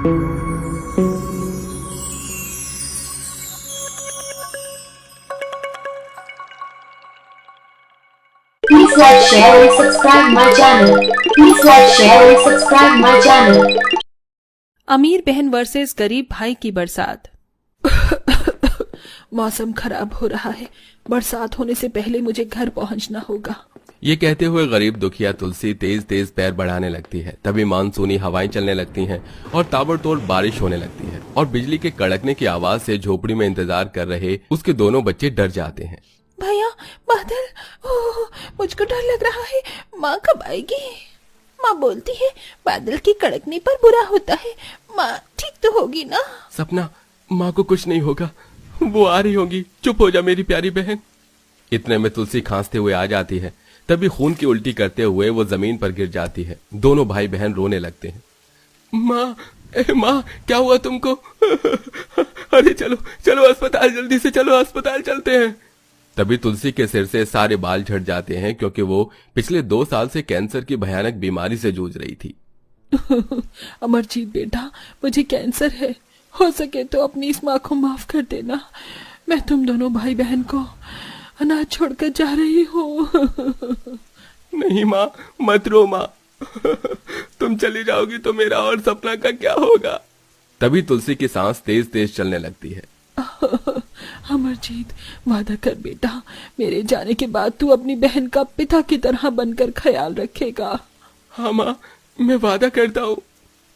Please like, share and subscribe my channel. Please like, share and subscribe my channel. अमीर बहन versus गरीब भाई की बरसात। मौसम खराब हो रहा है, बरसात होने से पहले मुझे घर पहुंचना होगा। ये कहते हुए गरीब दुखिया तुलसी तेज तेज पैर बढ़ाने लगती है। तभी मानसूनी हवाएं चलने लगती हैं और ताबड़तोड़ बारिश होने लगती है और बिजली के कड़कने की आवाज से झोपड़ी में इंतजार कर रहे उसके दोनों बच्चे डर जाते हैं। भैया, बादल, मुझको डर लग रहा है। माँ कब आएगी? माँ बोलती है बादल की कड़कने पर बुरा होता है। माँ ठीक तो होगी ना? सपना, माँ को कुछ नहीं होगा, वो आ रही होगी, चुप हो जा मेरी प्यारी बहन। इतने में तुलसी खांसते हुए आ जाती है। तभी खून की उल्टी करते हुए वो जमीन पर गिर जाती है। दोनों भाई बहन रोने लगते हैं। माँ, माँ क्या हुआ तुमको? अरे चलो चलो अस्पताल, जल्दी से चलो अस्पताल चलते हैं। तभी तुलसी के सिर से सारे बाल झड़ जाते हैं क्योंकि वो पिछले 2 साल से कैंसर की भयानक बीमारी से जूझ रही थी। अमरजीत बेटा, मुझे कैंसर है, हो सके तो अपनी इस माँ को माफ कर देना। मैं तुम दोनों भाई बहन को अनाथ छोड़कर जा रही हूँ। नहीं माँ, मत रो माँ। तुम चली जाओगी तो मेरा और सपना का क्या होगा? तभी तुलसी की सांस तेज तेज चलने लगती है। अमरजीत, वादा कर बेटा, मेरे जाने के बाद तू अपनी बहन का पिता की तरह बनकर ख्याल रखेगा। हाँ माँ, मैं वादा करता हूँ।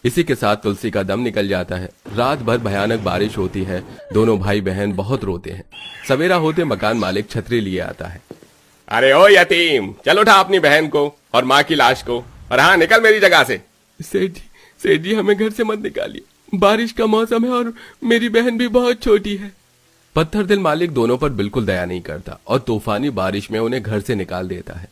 इसी के साथ तुलसी का दम निकल जाता है। रात भर भयानक बारिश होती है। दोनों भाई बहन बहुत रोते हैं। सवेरा होते मकान मालिक छतरी लिए आता है। अरे ओ यतीम, चल उठा अपनी बहन को और माँ की लाश को, और हाँ, निकल मेरी जगह से। सेठ जी हमें घर से मत निकालिए, बारिश का मौसम है और मेरी बहन भी बहुत छोटी है। पत्थर दिल मालिक दोनों पर बिल्कुल दया नहीं करता और तूफानी बारिश में उन्हें घर से निकाल देता है।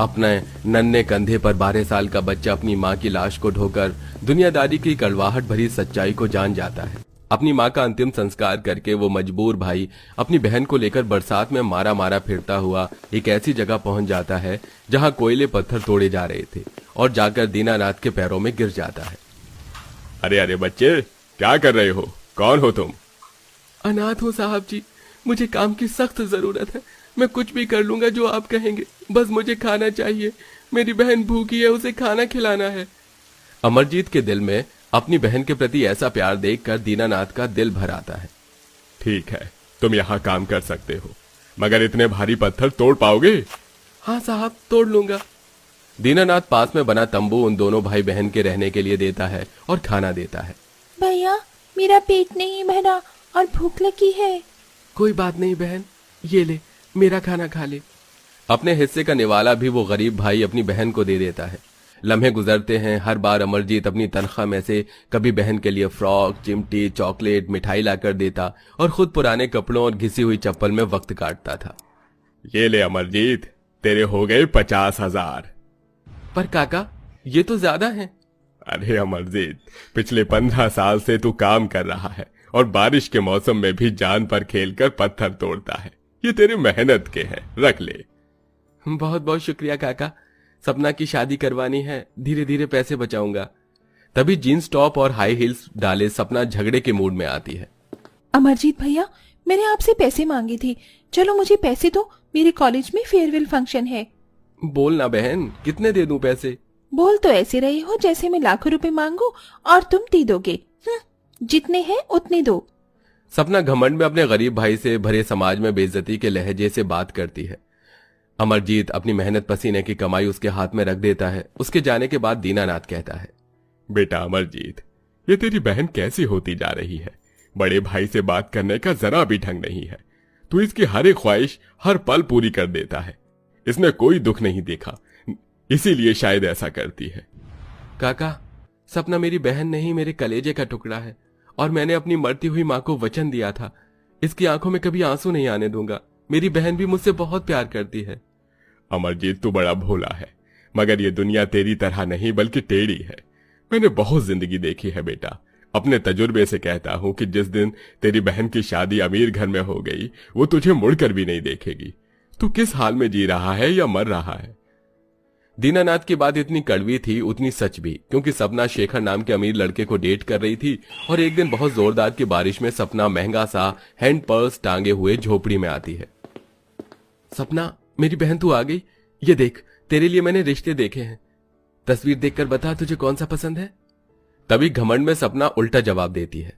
अपने नन्हे कंधे पर 12 साल का बच्चा अपनी माँ की लाश को ढोकर दुनियादारी की कड़वाहट भरी सच्चाई को जान जाता है। अपनी माँ का अंतिम संस्कार करके वो मजबूर भाई अपनी बहन को लेकर बरसात में मारा मारा फिरता हुआ एक ऐसी जगह पहुंच जाता है जहां कोयले पत्थर तोड़े जा रहे थे और जाकर दीनानाथ के पैरों में गिर जाता है। अरे अरे बच्चे, क्या कर रहे हो? कौन हो तुम? अनाथ हूँ साहब जी, मुझे काम की सख्त जरूरत है। मैं कुछ भी कर लूंगा जो आप कहेंगे, बस मुझे खाना चाहिए। मेरी बहन भूखी है, उसे खाना खिलाना है। अमरजीत के दिल में अपनी बहन के प्रति ऐसा प्यार देखकर दीनानाथ का दिल भर आता है। ठीक है, तुम यहाँ काम कर सकते हो, मगर इतने भारी पत्थर तोड़ पाओगे? हाँ साहब, तोड़ लूंगा। दीनानाथ पास में बना तंबू उन दोनों भाई बहन के रहने के लिए देता है और खाना देता है। भैया, मेरा पेट नहीं भरा और भूख लगी है। कोई बात नहीं बहन, ये ले, मेरा खाना खा ले। अपने हिस्से का निवाला भी वो गरीब भाई अपनी बहन को दे देता है। लम्हे गुजरते हैं। हर बार अमरजीत अपनी तनख्वाह में से कभी बहन के लिए फ्रॉक, चिमटी, चॉकलेट, मिठाई लाकर देता और खुद पुराने कपड़ों और घिसी हुई चप्पल में वक्त काटता था। ये ले अमरजीत, तेरे हो गए 50,000। पर काका, ये तो ज्यादा है। अरे अमरजीत, पिछले 15 साल से तू काम कर रहा है और बारिश के मौसम में भी जान पर खेलकर पत्थर तोड़ता है। ये तेरी मेहनत के हैं, रख ले। बहुत बहुत शुक्रिया काका। सपना की शादी करवानी है, धीरे धीरे पैसे बचाऊंगा। तभी जीन्स टॉप और हाई हील्स डाले सपना झगड़े के मूड में आती है। अमरजीत भैया, मैंने आपसे पैसे मांगे थे, चलो मुझे पैसे दो, मेरे कॉलेज में फेयरवेल फंक्शन है। बोल ना बहन, कितने दे दूं पैसे? बोल तो ऐसे रहे हो जैसे मैं लाखों रुपए मांगू और तुम दे दोगे। जितने हैं उतने दो। सपना घमंड में अपने गरीब भाई से भरे समाज में बेइज्जती के लहजे से बात करती है। अमरजीत अपनी मेहनत पसीने की कमाई उसके हाथ में रख देता है। उसके जाने के बाद दीनानाथ कहता है, बेटा अमरजीत, ये तेरी बहन कैसी होती जा रही है? बड़े भाई से बात करने का जरा भी ढंग नहीं है। तू इसकी हर एक ख्वाहिश हर पल पूरी कर देता है। इसने कोई दुख नहीं देखा, इसीलिए शायद ऐसा करती है। काका, सपना मेरी बहन नहीं, मेरे कलेजे का टुकड़ा है और मैंने अपनी मरती हुई माँ को वचन दिया था, इसकी आंखों में कभी आंसू नहीं आने दूंगा। मेरी बहन भी मुझसे बहुत प्यार करती है। अमरजीत, तू बड़ा भोला है, मगर ये दुनिया तेरी तरह नहीं बल्कि टेढ़ी है। मैंने बहुत जिंदगी देखी है बेटा। अपने तजुर्बे से कहता हूं कि जिस दिन तेरी बहन की शादी अमीर घर में हो गई, वो तुझे मुड़कर भी नहीं देखेगी। तू किस हाल में जी रहा है या मर रहा है? दीनानाथ की बात इतनी कड़वी थी उतनी सच भी, क्योंकि सपना शेखर नाम के अमीर लड़के को डेट कर रही थी और एक दिन बहुत जोरदार की बारिश में सपना महंगा सा हैंड पर्स टांगे हुए झोपड़ी में आती है। सपना, मेरी बहन तू आ गई। ये देख, तेरे लिए मैंने रिश्ते देखे हैं, तस्वीर देखकर बता तुझे कौन सा पसंद है। तभी घमंड में सपना उल्टा जवाब देती है,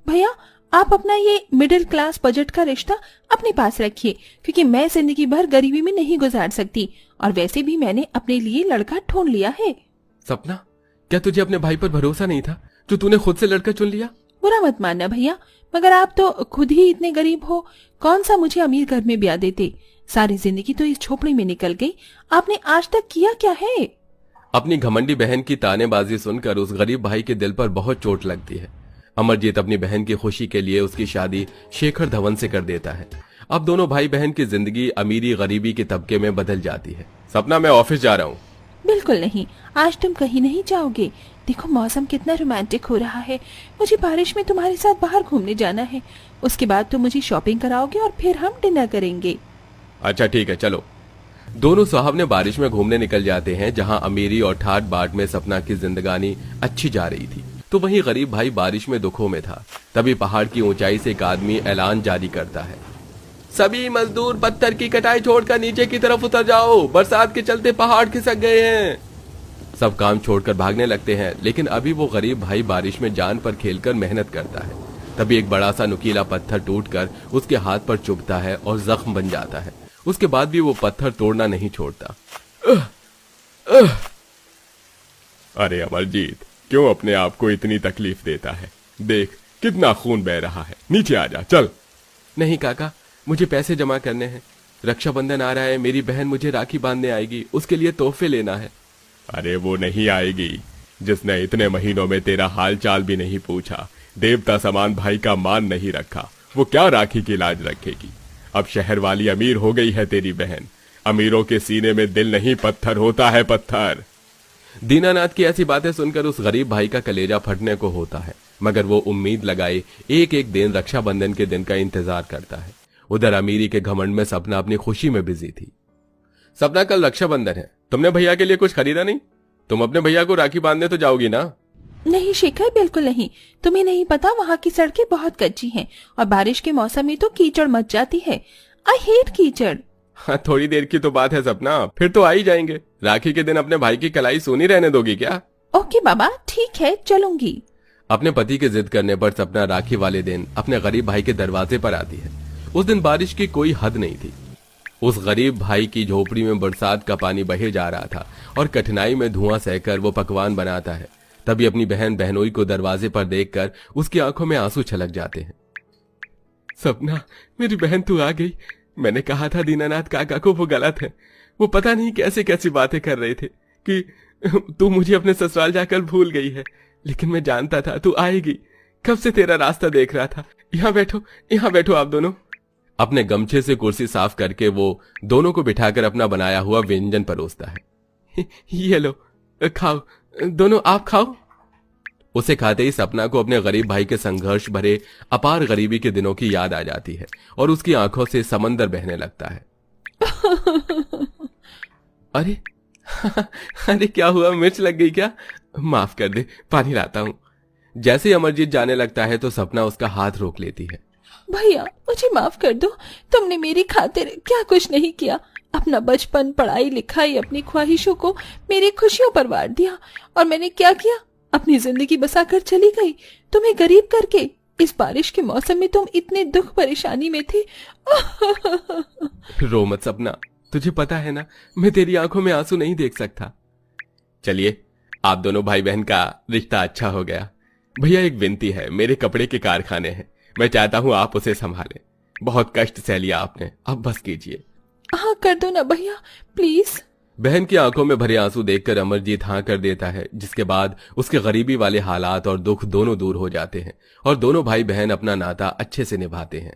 भैया आप अपना ये मिडिल क्लास बजट का रिश्ता अपने पास रखिए, क्योंकि मैं जिंदगी भर गरीबी में नहीं गुजार सकती, और वैसे भी मैंने अपने लिए लड़का ढूंढ लिया है। सपना, क्या तुझे अपने भाई पर भरोसा नहीं था जो तूने खुद से लड़का चुन लिया? बुरा मत मानना भैया, मगर आप तो खुद ही इतने गरीब हो, कौन सा मुझे अमीर घर में ब्याह देते। सारी जिंदगी तो इस झोपड़ी में निकल गई, आपने आज तक किया क्या है? अपनी घमंडी बहन की तानेबाजी सुनकर उस गरीब भाई के दिल पर बहुत चोट लगती है। अमरजीत अपनी बहन की खुशी के लिए उसकी शादी शेखर धवन से कर देता है। अब दोनों भाई बहन की जिंदगी अमीरी गरीबी के तबके में बदल जाती है। सपना, मैं ऑफिस जा रहा हूँ। बिल्कुल नहीं, आज तुम कहीं नहीं जाओगे। देखो मौसम कितना रोमांटिक हो रहा है, मुझे बारिश में तुम्हारे साथ बाहर घूमने जाना है। उसके बाद तुम मुझे शॉपिंग कराओगे और फिर हम डिनर करेंगे। अच्छा ठीक है, चलो। दोनों सुहावने बारिश में घूमने निकल जाते हैं, जहां अमीरी और ठाट बाट में सपना की जिंदगानी अच्छी जा रही थी, तो वहीं गरीब भाई बारिश में दुखों में था। तभी पहाड़ की ऊंचाई से एक आदमी ऐलान जारी करता है, सभी मजदूर पत्थर की कटाई छोड़कर नीचे की तरफ उतर जाओ, बरसात के चलते पहाड़ खिसक गए हैं। सब काम छोड़कर भागने लगते हैं, लेकिन अभी वो गरीब भाई बारिश में जान पर खेलकर मेहनत करता है। तभी एक बड़ा सा नुकीला पत्थर टूटकर उसके हाथ पर चुभता है और जख्म बन जाता है। उसके बाद भी वो पत्थर तोड़ना नहीं छोड़ता। अरे अमरजीत, क्यों अपने आप को इतनी तकलीफ देता है? देख कितना खून बह रहा है, नीचे आ जा, चल। नहीं काका, मुझे पैसे जमा करने हैं, रक्षाबंधन आ रहा है, मेरी बहन मुझे राखी बांधने आएगी, उसके लिए तोहफे लेना है। अरे वो नहीं आएगी, जिसने इतने महीनों में तेरा हाल चाल भी नहीं पूछा, देवता समान भाई का मान नहीं रखा, वो क्या राखी की लाज रखेगी? अब शहर वाली अमीर हो गई है तेरी बहन। अमीरों के सीने में दिल नहीं, पत्थर होता है, पत्थर। दीनानाथ की ऐसी बातें सुनकर उस गरीब भाई का कलेजा फटने को होता है, मगर वो उम्मीद लगाए एक एक दिन रक्षाबंधन के दिन का इंतजार करता है। उधर अमीरी के घमंड में सपना अपनी खुशी में बिजी थी। सपना, कल रक्षाबंधन है, तुमने भैया के लिए कुछ खरीदा नहीं? तुम अपने भैया को राखी बांधने तो जाओगी ना? नहीं शेखर, बिल्कुल नहीं। तुम्हें नहीं पता, वहाँ की सड़कें बहुत कच्ची हैं और बारिश के मौसम में तो कीचड़ मच जाती है। आई हेट कीचड़। हाँ, थोड़ी देर की तो बात है सपना, फिर तो आ ही जाएंगे। राखी के दिन अपने भाई की कलाई सोनी रहने दोगी क्या? ओके बाबा, ठीक है, चलूंगी। अपने पति के जिद करने पर सपना राखी वाले दिन अपने गरीब भाई के दरवाजे पर आती है। उस दिन बारिश की कोई हद नहीं थी। उस गरीब भाई की झोपड़ी में बरसात का पानी बहे जा रहा था और कठिनाई में धुआं सहकर वो पकवान बनाता है। तभी अपनी बहन बहनोई को दरवाजे पर देखकर उसकी आंखों में आंसू छलक जाते हैं। सपना, मेरी बहन तू आ गई। मैंने कहा था दीनानाथ काका को वो गलत है। वो पता नहीं कैसे कैसी बातें कर रहे थे कि तू मुझे अपने ससुराल जाकर भूल गई है, लेकिन मैं जानता था तू आएगी। कब से तेरा रास्ता देख रहा था। यहाँ बैठो आप दोनों। अपने गमछे से कुर्सी साफ करके वो दोनों को बिठाकर अपना बनाया हुआ व्यंजन परोसता है। ये लो खाओ, दोनों आप खाओ। उसे खाते ही सपना को अपने गरीब भाई के संघर्ष भरे अपार गरीबी के दिनों की याद आ जाती है और उसकी आंखों से समंदर बहने लगता है। अरे अरे क्या हुआ, मिर्च लग गई क्या? माफ कर दे, पानी लाता हूं। जैसे ही अमरजीत जाने लगता है तो सपना उसका हाथ रोक लेती है। भैया मुझे माफ कर दो, तुमने मेरी खातिर क्या कुछ नहीं किया। अपना बचपन, पढ़ाई लिखाई, अपनी ख्वाहिशों को मेरी खुशियों पर वार दिया, और मैंने क्या किया? अपनी जिंदगी बसाकर चली गई, तुम्हें गरीब करके। इस बारिश के मौसम में तुम इतने दुख परेशानी में थे। रो मत सपना, तुझे पता है ना मैं तेरी आंखों में आंसू नहीं देख सकता। चलिए, आप दोनों भाई बहन का रिश्ता अच्छा हो गया। भैया एक विनती है, मेरे कपड़े के कारखाने हैं, मैं चाहता हूं आप उसे संभालें। बहुत कष्ट सह लिया आपने, अब बस कीजिए। हाँ कर दो ना भैया, प्लीज। बहन की आंखों में भरे आंसू देखकर अमरजीत हाँ कर देता है, जिसके बाद उसके गरीबी वाले हालात और दुख दोनों दूर हो जाते हैं और दोनों भाई बहन अपना नाता अच्छे से निभाते हैं।